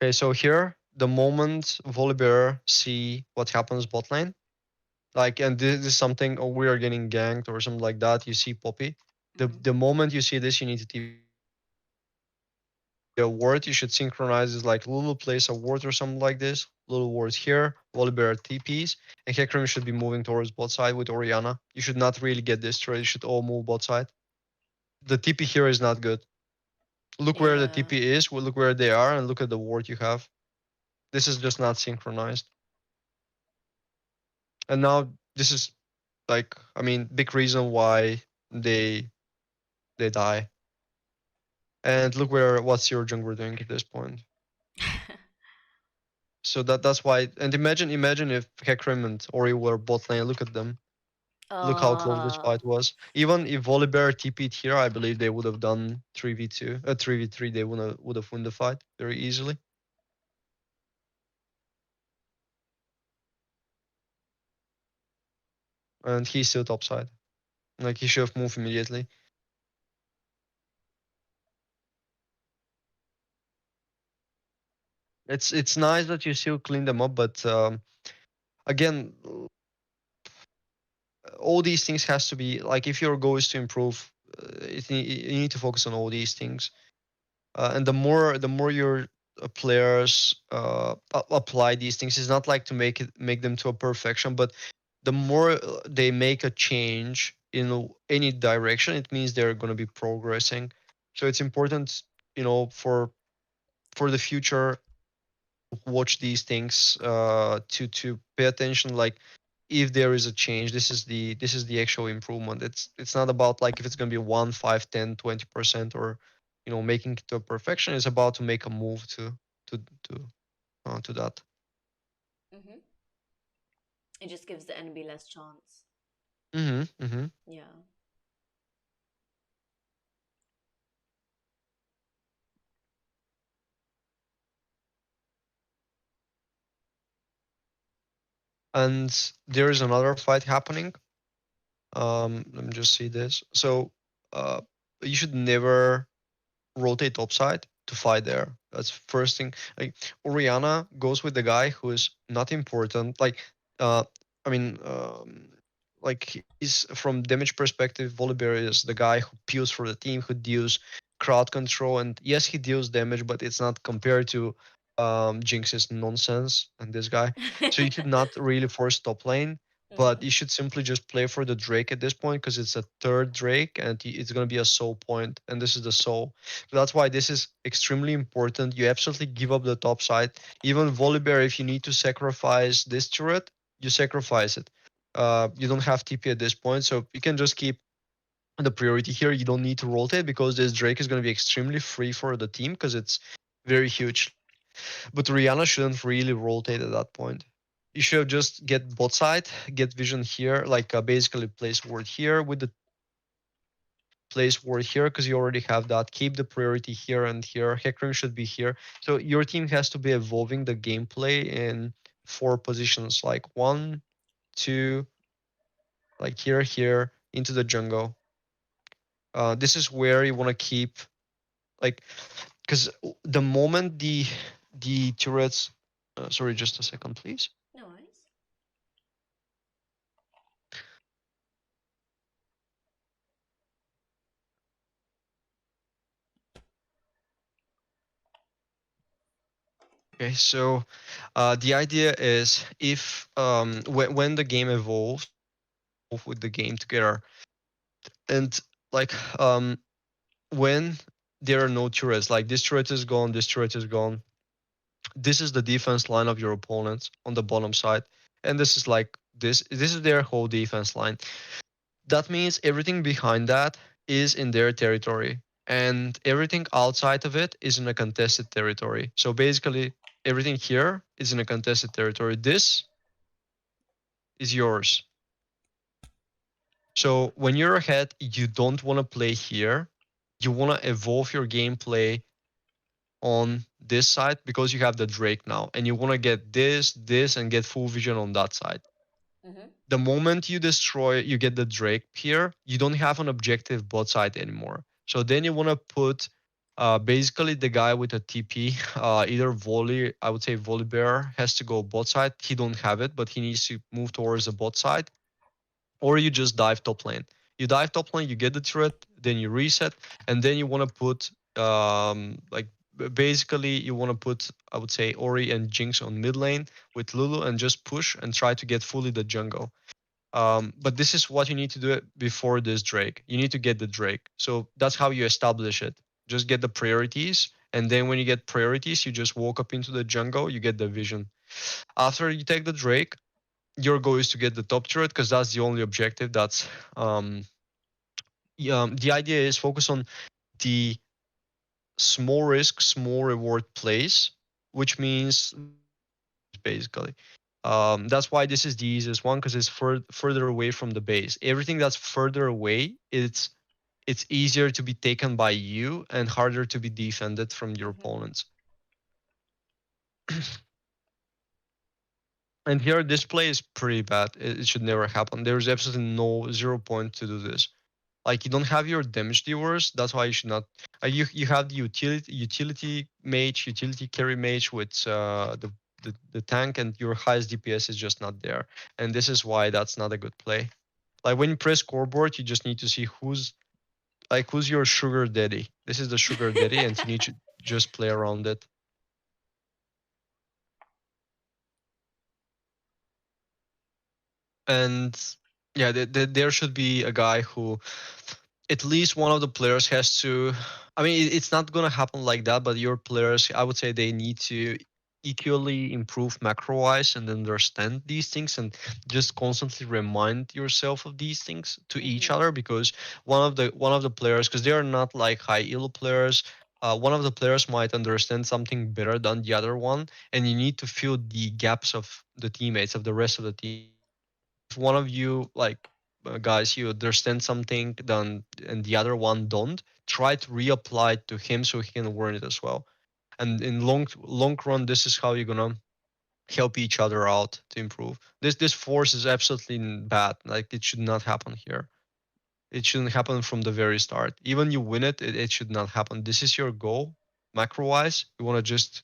Okay, so here, the moment Volibear see what happens bot lane, like, and this is something, oh, we are getting ganked or something like that, you see Poppy. Mhm. The moment you see this, you need to the ward you should synchronize is like Lulu plays a ward or something like this. Lulu wards here, Volibear TPs, and Hecarim should be moving towards bot side with Orianna. You should not really get destroyed. You should all move bot side. The TP here is not good. Look where the Yeah. TP is, look where they are, and look at the ward you have. This is just not synchronized. And now this is like, I mean, big reason why they they die. And look what's your jungler doing at this point. So that's why. And imagine if Hecarim and Ori were bot lane. Look at them. Look how close this uh fight was. Even if Volibear TP'd here, I believe they would have done 3v2, 3v3. They would have won the fight very easily. And he's still topside. Like, he should have moved immediately. It's nice that you still clean them up, but again, all these things has to be like, if your goal is to improve, you need to focus on all these things. And the more your players apply these things, it's not like to make them to a perfection, but the more they make a change in any direction, it means they're going to be progressing. So it's important, for the future, watch these things, to pay attention, like, if there is a change, this is the actual improvement. It's not about like if it's going to be 1, 5, 10, 20%, or making it to a perfection. It's about to make a move to to that. mhm. It just gives the enemy less chance. Mm-hmm. Yeah. And there is another fight happening. Let me just see this. So uh you should never rotate topside to fight there. That's first thing. Like, Oriana goes with the guy who is not important. Like, uh, I mean, like, he's from damage perspective. Volibear is the guy who peels for the team, who deals crowd control, and yes, he deals damage, but it's not compared to Jinx's nonsense and this guy. So you should not really force top lane. But mhm. you should simply just play for the Drake at this point, because it's a third Drake and it's going to be a soul point, and this is the soul. So that's why this is extremely important. You absolutely give up the top side. Even Volibear, if you need to sacrifice this turret, you sacrifice it. You don't have TP at this point, so you can just keep the priority here. You don't need to rotate, because this Drake is going to be extremely free for the team, because it's very huge. But Rihanna shouldn't really rotate at that point. You should just get bot side, get vision here, like, basically place ward here with the place ward here, because you already have that. Keep the priority here and here. Hecarim should be here. So your team has to be evolving the gameplay in 4 positions, like 1, 2, like here into the jungle. This is where you want to keep, like, because the moment the turrets, sorry, just a second, please. No worries. Okay, so the idea is if when the game evolves, you need to evolve with the game together. And like when there are no turrets, like this turret is gone, this turret is gone. This is the defense line of your opponents on the bottom side, and this is like this is their whole defense line. That means everything behind that is in their territory, and everything outside of it is in a contested territory. So basically, everything here is in a contested territory. This is yours. Mhm. So when you're ahead, you don't want to play here. You want to evolve your gameplay on this side because you have the Drake now, and you want to get this, and get full vision on that side. Mhm. The moment you get the Drake here, you don't have an objective bot side anymore. So then you want to put basically the guy with a TP, either volley, I would say volley bear has to go bot side. He don't have it, but he needs to move towards the bot side, or you just dive top lane. You dive top lane, you get the turret, then you reset, and then you want to put like basically you want to put, I would say, Ori and Jinx on mid lane with Lulu and just push and try to get fully the jungle. But this is what you need to do it before this Drake. You need to get the Drake. So that's how you establish it. Just get the priorities, and then when you get priorities, you just walk up into the jungle. You get the vision. After you take the Drake, your goal is to get the top turret because that's the only objective. That's the idea is focus on the small risk, small reward plays, which means basically. That's why this is the easiest one because it's further away from the base. Everything that's further away, it's easier to be taken by you and harder to be defended from your Mhm. opponents. And here, this play is pretty bad. It should never happen. There's absolutely no 0 point to do this. Like you don't have your damage dealers. That's why you should not. You have the utility mage, utility carry mage with the tank, and your highest DPS is just not there. And this is why that's not a good play. Like when you press scoreboard, you just need to see who's your sugar daddy. This is the sugar daddy, and you need to just play around it. And yeah, there should be a guy who at least one of the players has to. I mean, it's not gonna happen like that, but your players, I would say, they need to equally improve macro wise and understand these things and just constantly remind yourself of these things to each Mhm. other because one of the players, because they are not like high elo players. One of the players might understand something better than the other one, and you need to fill the gaps of the teammates of the rest of the team. If one of you like guys you understand something then and the other one don't, try to reapply it to him so he can learn it as well. And in long run, this is how you're gonna help each other out to improve. This force is absolutely bad. Like it should not happen here. It shouldn't happen from the very start. Even you win it should not happen. This is your goal macro wise. You want to just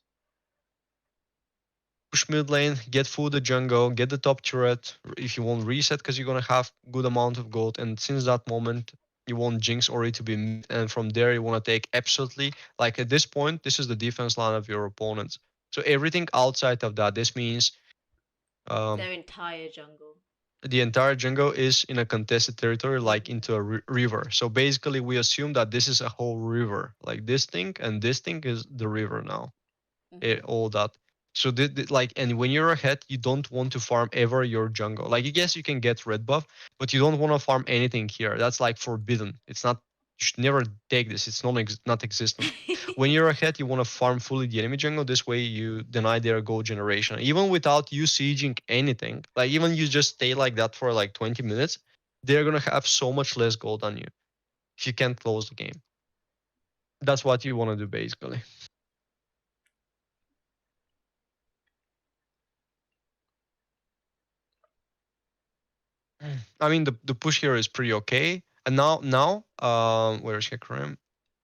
push mid lane, get full the jungle, get the top turret. If you want reset, because you're gonna have good amount of gold, and since that moment you want Jinx Ori to be mid, and from there you want to take absolutely like at this point this is the defense line of your opponents. So everything outside of that, this means um, Their entire jungle. the entire jungle is in a contested territory, like Mhm. into a river. So basically, we assume that this is a whole river, like this thing, and this thing is the river now. Mhm. All that. So like, and when you're ahead, you don't want to farm ever your jungle. Like, I guess you can get red buff, but you don't want to farm anything here. That's like forbidden. It's not. You should never take this. It's not existent. When you're ahead, you want to farm fully the enemy jungle. This way, you deny their gold generation, even without you sieging anything. Like, even you just stay like that for like 20 minutes, they're gonna have so much less gold on you if you can't close the game. That's what you want to do, basically. I mean, the push here is pretty okay. And now, where's Hecarim?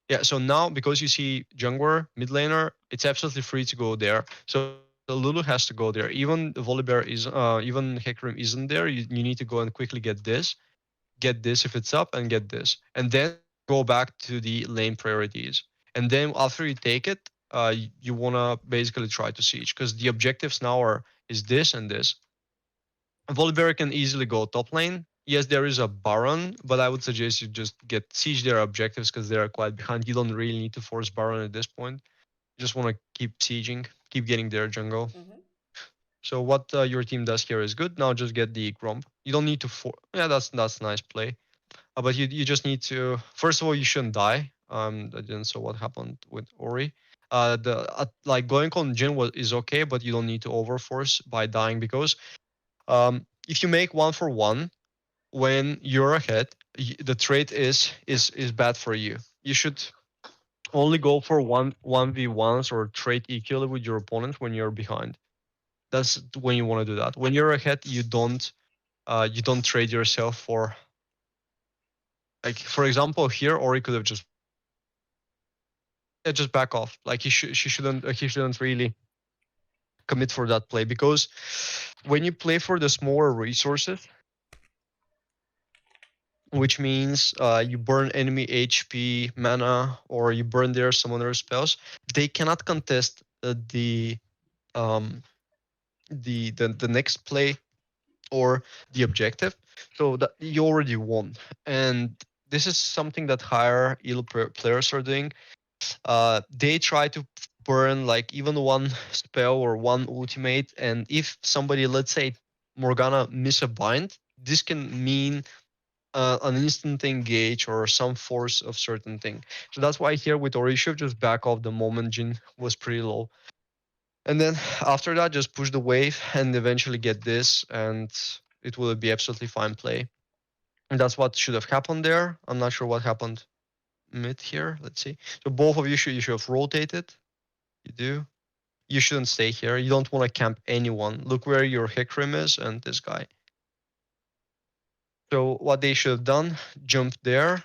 Yeah, so now because you see jungler, mid laner, it's absolutely free to go there. So Lulu has to go there. Even Volibear is, even Hecarim isn't there. You need to go and quickly get this if it's up, and get this, and then go back to the lane priorities. And then after you take it, you wanna basically try to siege because the objectives now are is this and this. Volibear can easily go top lane. Yes, there is a Baron, but I would suggest you just get siege their objectives because they are quite behind. You don't really need to force Baron at this point. You just want to keep sieging, keep getting their jungle. Hmm. So what your team does here is good. Now just get the Grump. You don't need to yeah, that's nice play. But you just need to, first of all, you shouldn't die. I didn't saw what happened with Ori. The like going on Jin is okay, but you don't need to overforce by dying because if you make 1 for 1 when you're ahead, the trade is bad for you. You should only go for 1v1s or trade equally with your opponent when you're behind. That's when you want to do that. When you're ahead, you don't trade yourself for, like, for example, here Ori could have just yeah, just back off. Like he shouldn't really commit for that play because when you play for the smaller resources, which means you burn enemy HP, mana, or you burn their summoner spells, they cannot contest um, the next play or the objective. So that you already won, and this is something that higher elo players are doing. They try to burn like even one spell or one ultimate, and if somebody, let's say Morgana, miss a bind, this can mean an instant engage or some force of certain thing. So that's why here with Orisha, just back off the moment Jin was pretty low. And then after that, just push the wave and eventually get this, and it will be absolutely fine play. And that's what should have happened there. I'm not sure what happened mid here. Let's see. So both of you should have rotated. You do. You shouldn't stay here. You don't want to camp anyone. Look where your Hikrim is and this guy. So what they should have done, jump there,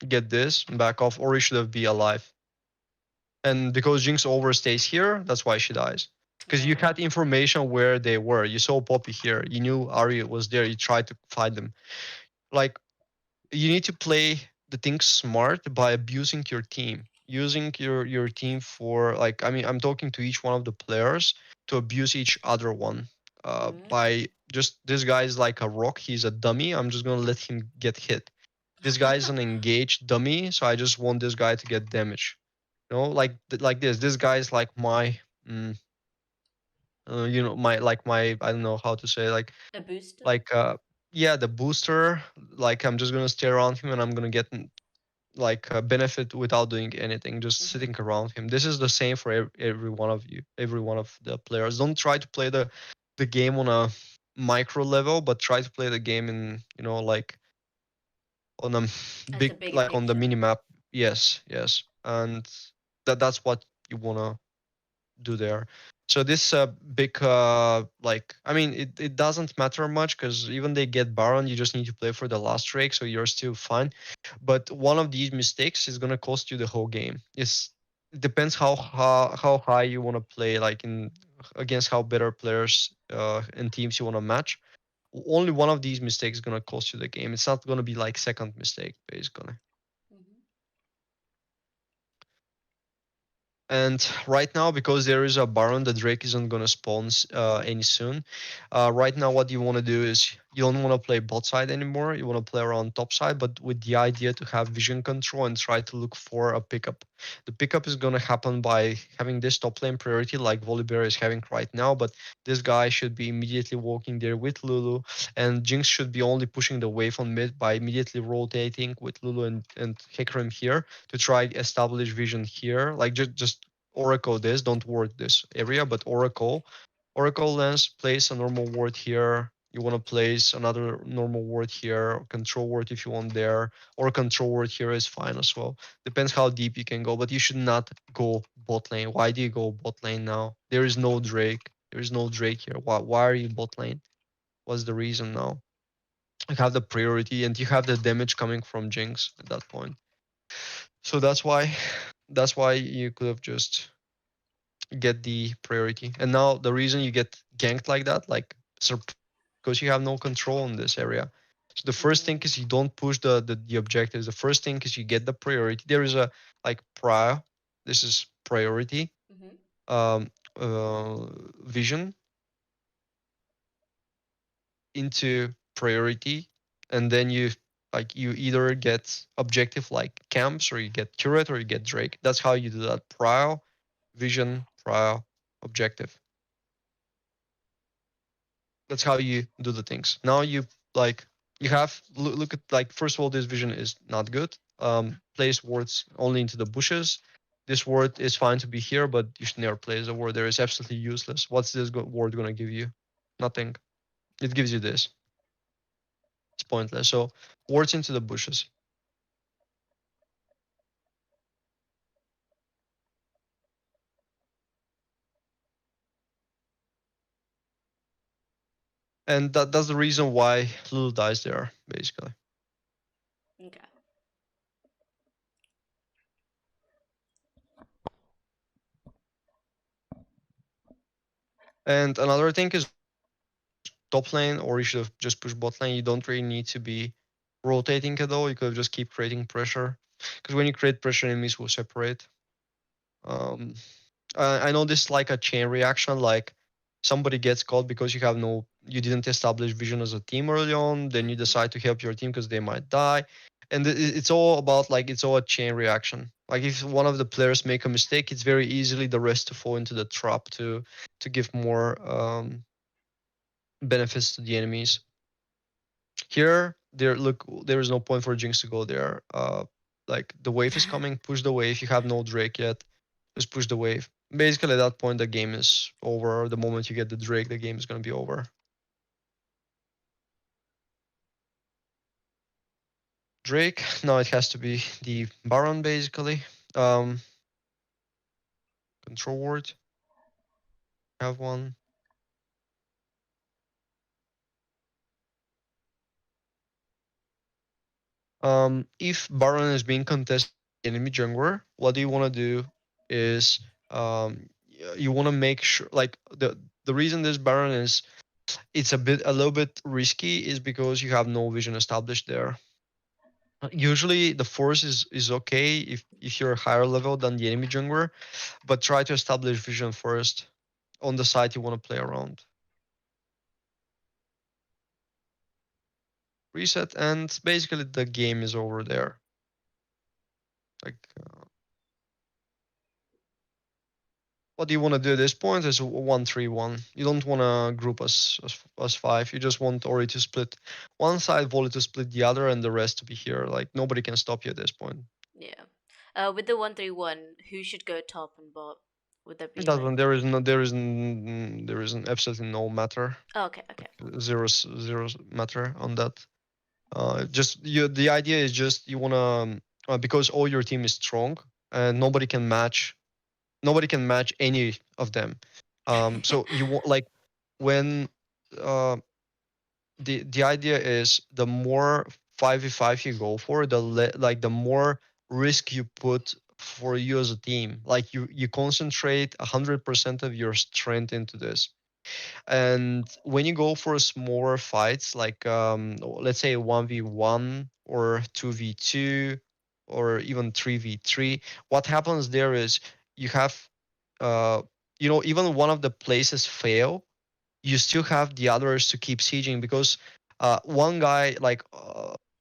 get this, back off, or he should have be alive. And because Jinx overstays here, that's why she dies. Because you Yeah. had information where they were. You saw Poppy here. You knew Ari was there. You tried to find them. Like, you need to play the things smart by abusing your team. Using your team for, like, I mean, I'm talking to each one of the players to abuse each other one. Mm. By just this guy is like a rock. He's a dummy. I'm just gonna let him get hit. This guy is an engaged dummy, so I just want this guy to get damage. Like this. This guy is like my, mm, my like my I don't know how to say, A booster. like yeah, the booster. Like I'm just gonna stay around him and I'm gonna get like a benefit without doing anything, just Hmm. sitting around him. This is the same for every one of you, every one of the players. Don't try to play the game on a micro level, but try to play the game in, like on a As a big, bigger like on the picture. mini map. Yes, yes, and that's what you wanna do there. So this big, like, I mean, it doesn't matter much because even they get Baron, you just need to play for the last rake, so you're still fine. But one of these mistakes is gonna cost you the whole game. It depends how high you want to play, like in against how better players and teams you want to match. Only one of these mistakes is gonna cost you the game. It's not gonna be like second mistake, basically. Hmm. And right now, because there is a Baron, the Drake isn't gonna spawn any soon. Right now, what you want to do is you don't want to play bot side anymore. You want to play around top side, but with the idea to have vision control and try to look for a pickup. The pickup is gonna happen by having this top lane priority, like Volibear is having right now. But this guy should be immediately walking there with Lulu, and Jinx should be only pushing the wave on mid by immediately rotating with Lulu and Hecarim here to try establish vision here. Like just Oracle this, don't ward this area, but Oracle lens, place a normal ward here. You want to place another normal ward here, control ward if you want there, or control ward here is fine as well. Depends how deep you can go, but you should not go bot lane. Why do you go bot lane now? There is no Drake. There is no Drake here. Why are you bot lane? What's the reason now? You have the priority and you have the damage coming from Jinx at that point. So that's why you could have just get the priority. And now the reason you get ganked like that, like because you have no control in this area. So the first thing Mm. is you don't push the objectives. The first thing is you get the priority. There is a like prior. This is priority. Mhm. Um, Vision into priority, and then you either get objective like camps, or you get turret, or you get Drake. That's how you do that. Prior, vision, prior, objective. That's how you do the things. Now like you have look at, like, first of all, this vision is not good. Place wards only into the bushes. This ward is fine to be here, but you should never place a ward there. It's absolutely useless. What's this ward gonna give you? Nothing. It gives you this. It's pointless. So wards into the bushes. And that's the reason why Lulu dies there, basically. Okay. And another thing is top lane, or you should have just pushed bot lane. You don't really need to be rotating at all. You could just keep creating pressure, because when you create pressure, enemies will separate. Um, I know this is like a chain reaction, like somebody gets caught because you didn't establish vision as a team early on, then you Mhm. decide to help your team because they might die, and it's all about, like, it's all a chain reaction. Like if one of the players make a mistake, it's very easily the rest to fall into the trap to give more benefits to the enemies. Here, there is no point for Jinx to go there. Like the wave is coming, push the wave. You have no Drake yet, just push the wave. Basically, at that point, the game is over. The moment you get the Drake, the game is gonna be over. Drake, now it has to be the Baron, basically. Um, Control ward, have one. If Baron is being contested by enemy jungler, what you want to do is you want to make sure, like, the reason this Baron is, it's a little bit risky, is because you have no vision established there. Usually the force is okay if you're higher level than the enemy jungler, but try to establish vision first on the side you want to play around. Reset, and basically the game is over there. Like, what do you want to do at this point is 1-3-1. You don't want to group as five. You just want Ori to split one side, Volley to split the other, and the rest to be here. Like, nobody can stop you at this point. Yeah. With the 131, who should go top and bot? Would that It be like? doesn't. There isn't absolutely no matter. Oh, okay, okay. Like, zero matter on that. Just you. The idea is just you wanna, because all your team is strong and nobody can match any of them. So you want, like, when uh, the idea is, the more 5v5 you go for, like the more risk you put for you as a team. Like you concentrate 100% of your strength into this. And when you go for smaller fights, like, let's say 1v1 or 2v2 or even 3v3, what happens there is you have, uh, even one of the places fail, you still have the others to keep sieging, because one guy like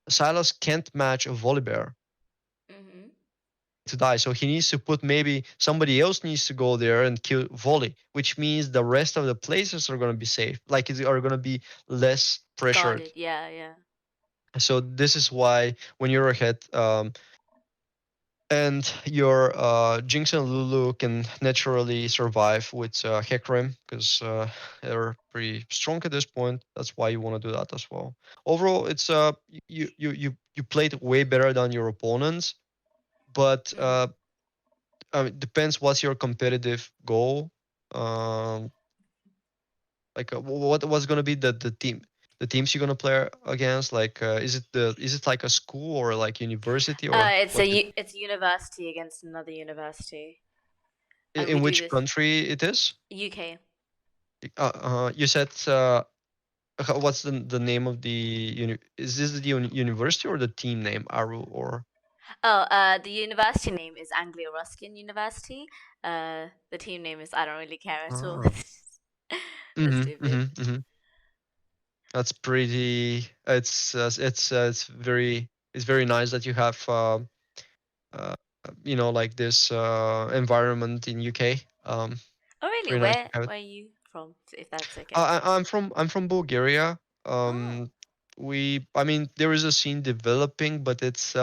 Silas can't match a Volibear Mhm. to die. So he needs to put, maybe somebody else needs to go there and kill Volley, which means the rest of the places are going to be safe, like are going to be less Got pressured. it. Yeah, yeah. So this is why when you're ahead, and your Jinx and Lulu can naturally survive with Hecarim, because they're pretty strong at this point. That's why you want to do that as well. Overall, it's you played way better than your opponents, but Mhm. it depends what's your competitive goal. Um, like, what's going to be the team? the teams you're gonna play against? Like, is it like a school or like university or what's it? It's a university against another university, In, and we in do which this country it is? UK. You said what's the name of the is this the university or the team name Aru or Oh, the university name is Anglia Ruskin University. The team name is I don't really care at all. ah. That's Mm-hmm, stupid. mm-hmm, mm-hmm. That's pretty. It's very nice that you have uh, like this environment in UK. Oh, It's really? very nice to have it. Where are you from? If that's okay. I'm from Bulgaria. Oh. I mean, there is a scene developing, but it's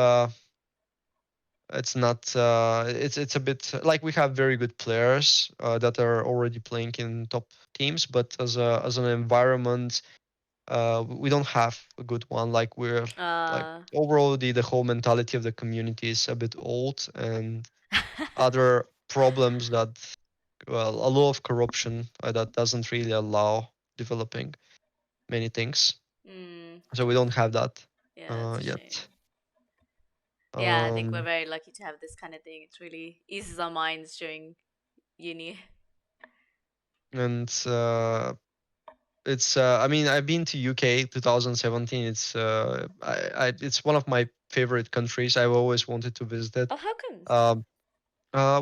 not. It's a bit like we have very good players that are already playing in top teams, but as an environment, we don't have a good one. Like we're like Uh. overall the whole mentality of the community is a bit old, and other problems that, well, a lot of corruption that doesn't really allow developing many things. mm, So we don't have that yeah, that's a shame. yet. Yeah, I think we're Um, very lucky to have this kind of thing. It really eases our minds during uni. and it's I mean, I've been to UK 2017. It's one of my favorite countries. I've always wanted to visit it. Oh, how comes? Um,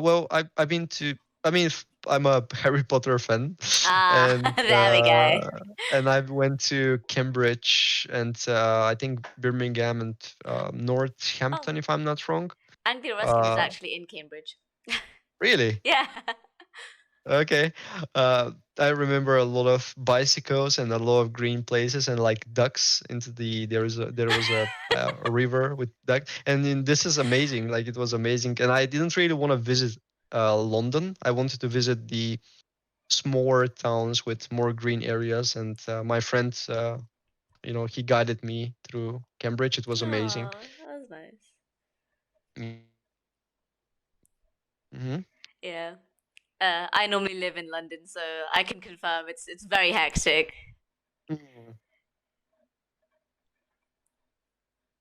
well, I've been to. I mean, I'm a Harry Potter fan, Ah, and there we go. I went to Cambridge and I think Birmingham and Oh, Northampton, if I'm not wrong. Anglia Ruskin is Uh, actually in Cambridge. really? Yeah. Okay. I remember a lot of bicycles and a lot of green places and like ducks into there was a river with duck, and then this is amazing. Like it was amazing, and I didn't really want to visit London. I wanted to visit the smaller towns with more green areas, and my friend, he guided me through Cambridge. It was amazing. Oh, that was nice. Mm-hmm. Yeah. I normally live in London, so I can confirm it's very hectic.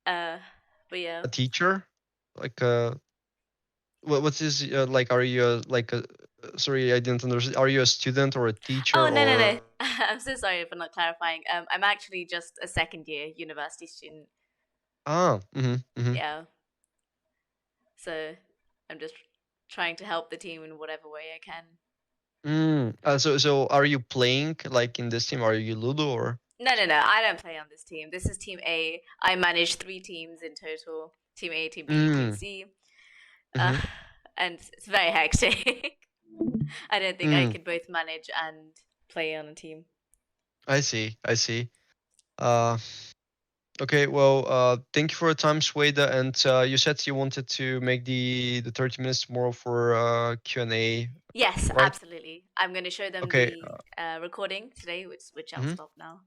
Uh, but yeah. A teacher, like what's this like? Are you like a sorry, I didn't understand. Are you a student or a teacher Oh, no, no, or no. I'm so sorry for not clarifying. I'm actually just a second year university student. mm-hmm, mm-hmm. Yeah. So I'm just trying to help the team in whatever way I can. So are you playing like in this team? Are you Ludo or? No, no, no. I don't play on this team. This is Team A. I manage three teams in total: Team A, Team B, Team Mm, C. Uh, mm-hmm, and it's very hectic. I don't think I mm. could both manage and play on a team. I see, I see. Uh, okay, well, thank you for your time, Sweda. And you said you wanted to make the 30 minutes tomorrow for Q&A, Yes, right? absolutely. I'm going to show them Okay. the recording today, which I'll Mhm. stop now.